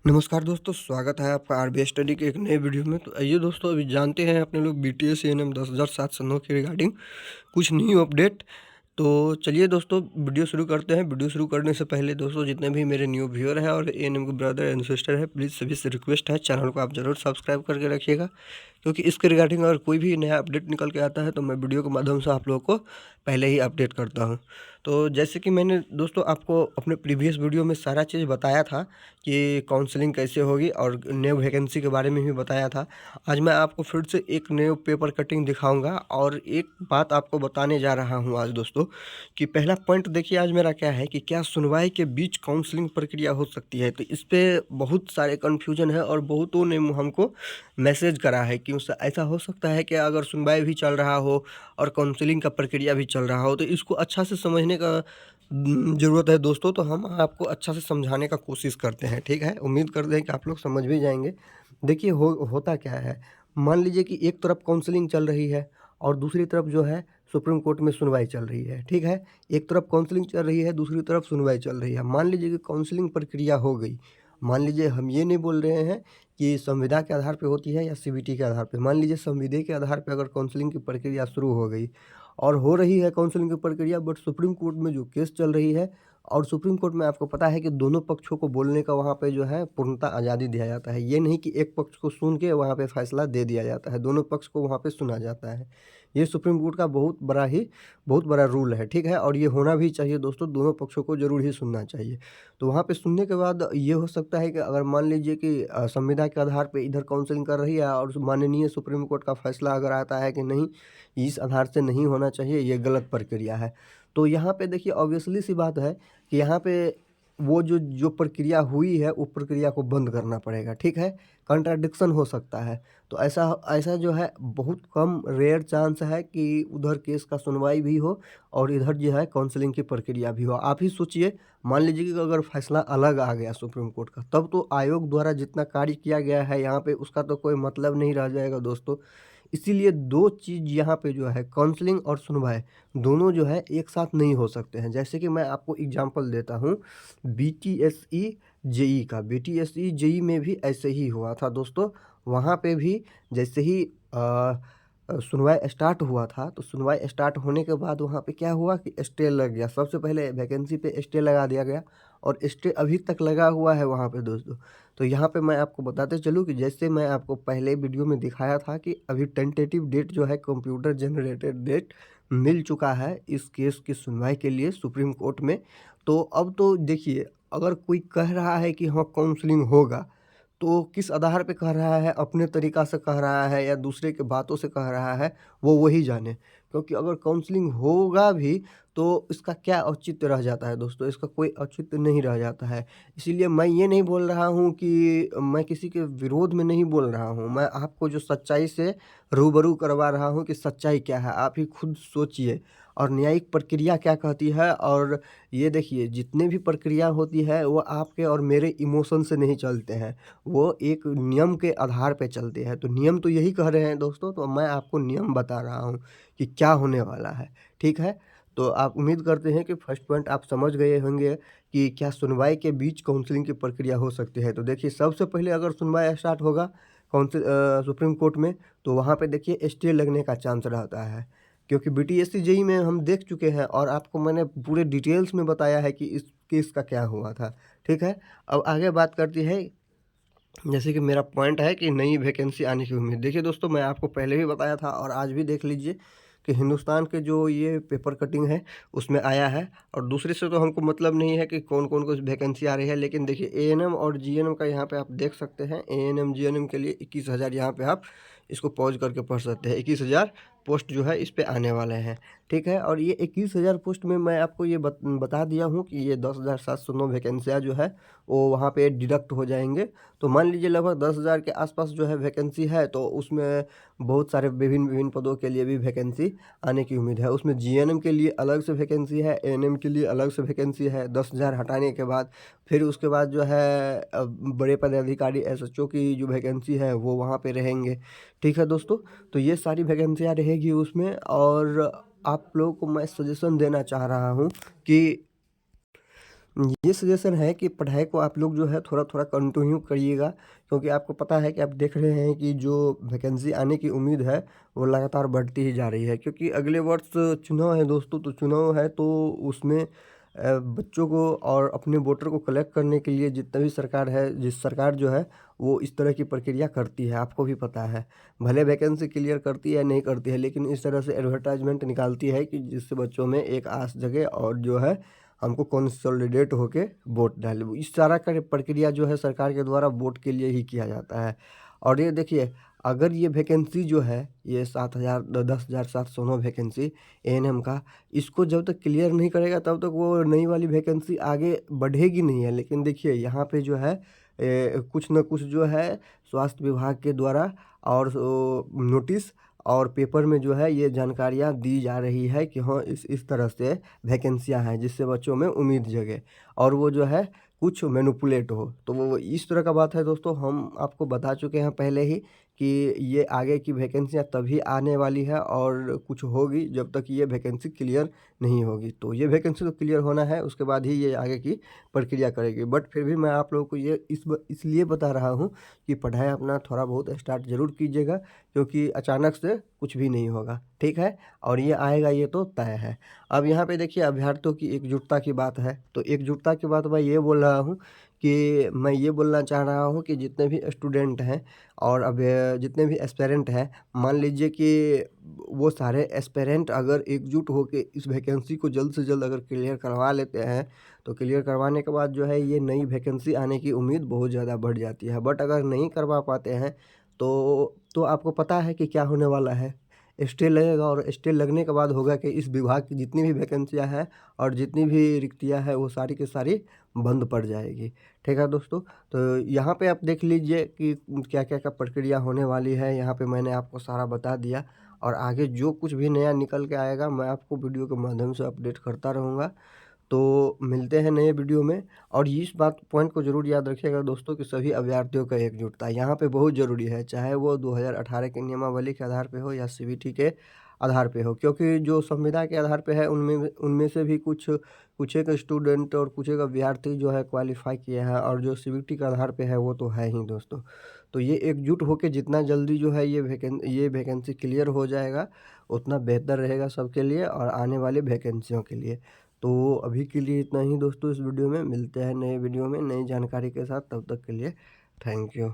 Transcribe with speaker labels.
Speaker 1: नमस्कार दोस्तों, स्वागत है आपका आरबीए स्टडी के एक नए वीडियो में। तो आइए दोस्तों, अभी जानते हैं अपने लोग बीटीएस एएनएम 10,709 के रिगार्डिंग कुछ न्यू अपडेट। तो चलिए दोस्तों, वीडियो शुरू करते हैं। वीडियो शुरू करने से पहले दोस्तों, जितने भी मेरे न्यू व्यूअर हैं और एएनएम के ब्रदर एंड सिस्टर है, प्लीज़ सभी से रिक्वेस्ट है, चैनल को आप ज़रूर सब्सक्राइब करके रखिएगा, क्योंकि इसके रिगार्डिंग अगर कोई भी नया अपडेट निकल के आता है तो मैं वीडियो के माध्यम से आप लोगों को पहले ही अपडेट करता हूँ। तो जैसे कि मैंने दोस्तों आपको अपने प्रीवियस वीडियो में सारा चीज़ बताया था कि काउंसलिंग कैसे होगी और न्यू वैकेंसी के बारे में भी बताया था। आज मैं आपको फिर से एक न्यू पेपर कटिंग दिखाऊंगा और एक बात आपको बताने जा रहा हूं आज दोस्तों, कि पहला पॉइंट देखिए आज मेरा क्या है कि क्या सुनवाई के बीच काउंसलिंग प्रक्रिया हो सकती है। तो इस पे बहुत सारे कन्फ्यूजन है और बहुतों ने हमको मैसेज करा है कि उससे ऐसा हो सकता है कि अगर सुनवाई भी चल रहा हो और काउंसलिंग का प्रक्रिया भी चल रहा हो, तो इसको अच्छा से समझने का ज़रूरत है दोस्तों। तो हम आपको अच्छा से समझाने का कोशिश करते हैं, ठीक है। उम्मीद करते हैं कि आप लोग समझ भी जाएंगे। देखिए होता क्या है, मान लीजिए कि एक तरफ काउंसलिंग चल रही है और दूसरी तरफ जो है सुप्रीम कोर्ट में सुनवाई चल रही है, ठीक है। एक तरफ काउंसलिंग चल रही है, दूसरी तरफ सुनवाई चल रही है। मान लीजिए कि काउंसलिंग प्रक्रिया हो गई। मान लीजिए, हम ये नहीं बोल रहे हैं कि संविदा के आधार पे होती है या सीबीटी के आधार पे। मान लीजिए संविदा के आधार पे अगर काउंसलिंग की प्रक्रिया शुरू हो गई और हो रही है काउंसलिंग की प्रक्रिया, बट सुप्रीम कोर्ट में जो केस चल रही है, और सुप्रीम कोर्ट में आपको पता है कि दोनों पक्षों को बोलने का वहाँ पे जो है पूर्णतः आज़ादी दिया जाता है। ये नहीं कि एक पक्ष को सुन के वहाँ पे फैसला दे दिया जाता है, दोनों पक्ष को वहाँ पे सुना जाता है। ये सुप्रीम कोर्ट का बहुत बड़ा रूल है, ठीक है। और ये होना भी चाहिए दोस्तों, दोनों पक्षों को ज़रूर ही सुनना चाहिए। तो वहाँ पे सुनने के बाद ये हो सकता है कि अगर मान लीजिए कि संविदा के आधार पे इधर काउंसलिंग कर रही है और माननीय सुप्रीम कोर्ट का फैसला अगर आता है कि नहीं, इस आधार से नहीं होना चाहिए, ये गलत प्रक्रिया है। तो यहाँ पे देखिए ऑब्वियसली सी बात है कि यहाँ पे वो जो जो प्रक्रिया हुई है, वो प्रक्रिया को बंद करना पड़ेगा, ठीक है। कंट्राडिक्शन हो सकता है। तो ऐसा ऐसा जो है बहुत कम रेयर चांस है कि उधर केस का सुनवाई भी हो और इधर जो है काउंसलिंग की प्रक्रिया भी हो। आप ही सोचिए, मान लीजिए कि अगर फैसला अलग आ गया सुप्रीम कोर्ट का, तब तो आयोग द्वारा जितना कार्य किया गया है यहाँ पे, उसका तो कोई मतलब नहीं रह जाएगा दोस्तों। इसीलिए दो चीज़ यहाँ पे जो है, काउंसलिंग और सुनवाई, दोनों जो है एक साथ नहीं हो सकते हैं। जैसे कि मैं आपको एग्जांपल देता हूँ, बीटीएसई जेई का। बीटीएसई जेई में भी ऐसे ही हुआ था दोस्तों। वहाँ पे भी जैसे ही सुनवाई स्टार्ट हुआ था, तो सुनवाई स्टार्ट होने के बाद वहाँ पे क्या हुआ कि स्टे लग गया। सबसे पहले वैकेंसी पे स्टे लगा दिया गया और स्टे अभी तक लगा हुआ है वहाँ पे दोस्तों। तो यहाँ पे मैं आपको बताते चलूँ कि जैसे मैं आपको पहले वीडियो में दिखाया था कि अभी टेंटेटिव डेट जो है, कंप्यूटर जनरेटेड डेट मिल चुका है इस केस की सुनवाई के लिए सुप्रीम कोर्ट में। तो अब तो देखिए, अगर कोई कह रहा है कि हाँ काउंसलिंग होगा, तो किस आधार पे कह रहा है, अपने तरीका से कह रहा है या दूसरे के बातों से कह रहा है, वो वही जाने। क्योंकि अगर काउंसलिंग होगा भी तो इसका क्या औचित्य रह जाता है दोस्तों, इसका कोई औचित्य नहीं रह जाता है। इसीलिए मैं ये नहीं बोल रहा हूँ कि मैं किसी के विरोध में नहीं बोल रहा हूँ, मैं आपको जो सच्चाई से रूबरू करवा रहा हूँ कि सच्चाई क्या है, आप ही खुद सोचिए और न्यायिक प्रक्रिया क्या कहती है। और ये देखिए, जितने भी प्रक्रिया होती है वो आपके और मेरे इमोशन से नहीं चलते हैं, वो एक नियम के आधार पे चलते हैं। तो नियम तो यही कह रहे हैं दोस्तों, तो मैं आपको नियम बता रहा हूँ कि क्या होने वाला है, ठीक है। तो आप उम्मीद करते हैं कि फर्स्ट पॉइंट आप समझ गए होंगे कि क्या सुनवाई के बीच काउंसलिंग की प्रक्रिया हो सकती है। तो देखिए, सबसे पहले अगर सुनवाई स्टार्ट होगा सुप्रीम कोर्ट में, तो वहाँ पे देखिए स्टे लगने का चांस रहता है। क्योंकि बीटीएससी जेई में हम देख चुके हैं और आपको मैंने पूरे डिटेल्स में बताया है कि इस केस का क्या हुआ था, ठीक है। अब आगे बात करती है, जैसे कि मेरा पॉइंट है कि नई वैकेंसी आने की उम्मीद। देखिए दोस्तों, मैं आपको पहले भी बताया था और आज भी देख लीजिए कि हिंदुस्तान के जो ये पेपर कटिंग है उसमें आया है। और दूसरे से तो हमको मतलब नहीं है कि कौन कौन को वैकेंसी आ रही है, लेकिन देखिए एएनएम और जीएनएम का यहाँ पे आप देख सकते हैं। एएनएम जीएनएम के लिए 21,000 यहाँ पे आप इसको पॉज करके पढ़ सकते हैं। 21,000 पोस्ट जो है इस पे आने वाले हैं, ठीक है। और ये 21,000 पोस्ट में मैं आपको ये बता दिया हूँ कि ये 10,709 वैकेंसियाँ जो है वो वहाँ पे डिडक्ट हो जाएंगे। तो मान लीजिए लगभग 10,000 के आसपास जो है वैकेंसी है, तो उसमें बहुत सारे विभिन्न विभिन्न पदों के लिए भी वैकेंसी आने की उम्मीद है। उसमें जीएनएम के लिए अलग से वैकेंसी है, एएनएम के लिए अलग से वैकेंसी है। 10,000 हटाने के बाद फिर उसके बाद जो है बड़े पदाधिकारी एसएचओ की जो वैकेंसी है वो वहाँ पे रहेंगे, ठीक है दोस्तों। तो ये सारी वैकेंसियाँ रहेगी उसमें। और आप लोगों को मैं सजेशन देना चाह रहा हूँ कि ये सजेशन है कि पढ़ाई को आप लोग जो है थोड़ा थोड़ा कंटिन्यू करिएगा, क्योंकि आपको पता है कि आप देख रहे हैं कि जो वैकेंसी आने की उम्मीद है वो लगातार बढ़ती ही जा रही है, क्योंकि अगले वर्ष चुनाव है दोस्तों। तो चुनाव है तो उसमें बच्चों को और अपने वोटर को कलेक्ट करने के लिए जितना भी सरकार है, जिस सरकार जो है वो इस तरह की प्रक्रिया करती है, आपको भी पता है। भले वैकेंसी क्लियर करती है नहीं करती है, लेकिन इस तरह से एडवर्टाइजमेंट निकालती है कि जिससे बच्चों में एक आस जगे और जो है हमको कंसोलिडेट होके वोट डाले। इस सारा का प्रक्रिया जो है सरकार के द्वारा वोट के लिए ही किया जाता है। और ये देखिए, अगर ये वैकेंसी जो है ये 7,000 10,709 वैकेंसी एएनएम का, इसको जब तक क्लियर नहीं करेगा तब तक वो नई वाली वैकेंसी आगे बढ़ेगी नहीं है। लेकिन देखिए यहाँ पे जो है कुछ न कुछ जो है स्वास्थ्य विभाग के द्वारा और नोटिस और पेपर में जो है ये जानकारियाँ दी जा रही है कि हाँ इस तरह से वैकेंसियाँ हैं, जिससे बच्चों में उम्मीद जगे और वो जो है कुछ मैनिपुलेट हो। तो वो इस तरह का बात है दोस्तों, हम आपको बता चुके हैं पहले ही कि ये आगे की वैकेंसियाँ तभी आने वाली है और कुछ होगी जब तक ये वैकेंसी क्लियर नहीं होगी। तो ये वैकेंसी तो क्लियर होना है, उसके बाद ही ये आगे की प्रक्रिया करेगी। बट फिर भी मैं आप लोगों को ये इसलिए बता रहा हूँ कि पढ़ाई अपना थोड़ा बहुत स्टार्ट ज़रूर कीजिएगा, क्योंकि अचानक से कुछ भी नहीं होगा, ठीक है। और ये आएगा, ये तो तय है। अब यहाँ पे देखिए अभ्यर्थियों की एकजुटता की बात है, तो एकजुटता की बात मैं ये बोल रहा हूँ कि मैं ये बोलना चाह रहा हूँ कि जितने भी स्टूडेंट हैं और अब जितने भी एस्पिरेंट हैं, मान लीजिए कि वो सारे एस्पिरेंट अगर एकजुट होके इस वैकेंसी को जल्द से जल्द अगर क्लियर करवा लेते हैं, तो क्लियर करवाने के बाद जो है ये नई वैकेंसी आने की उम्मीद बहुत ज़्यादा बढ़ जाती है। बट अगर नहीं करवा पाते हैं तो आपको पता है कि क्या होने वाला है, स्टे लगेगा। और स्टे लगने के बाद होगा कि इस विभाग की जितनी भी वैकेंसियाँ हैं और जितनी भी रिक्तियाँ हैं वो सारी की सारी बंद पड़ जाएगी, ठीक है दोस्तों। तो यहाँ पे आप देख लीजिए कि क्या क्या क्या प्रक्रिया होने वाली है, यहाँ पे मैंने आपको सारा बता दिया। और आगे जो कुछ भी नया निकल के आएगा मैं आपको वीडियो के माध्यम से अपडेट करता रहूँगा। तो मिलते हैं नए वीडियो में। और इस बात पॉइंट को ज़रूर याद रखिएगा दोस्तों कि सभी अभ्यर्थियों का एकजुटता यहाँ पे बहुत ज़रूरी है, चाहे वो 2018 की नियमावली के आधार पे हो या सीबीटी के आधार पे हो, क्योंकि जो संविदा के आधार पे है उनमें उनमें से भी कुछ एक स्टूडेंट और कुछ एक अभ्यर्थी जो है क्वालिफाई किया है, और जो सीबीटी के आधार पे है वो तो है ही दोस्तों। तो ये एकजुट होकर जितना जल्दी जो है ये वैकेंसी क्लियर हो जाएगा उतना बेहतर रहेगा सबके लिए और आने वाली वैकेंसियों के लिए। तो अभी के लिए इतना ही दोस्तों इस वीडियो में। मिलते हैं नए वीडियो में नई जानकारी के साथ, तब तक के लिए थैंक यू।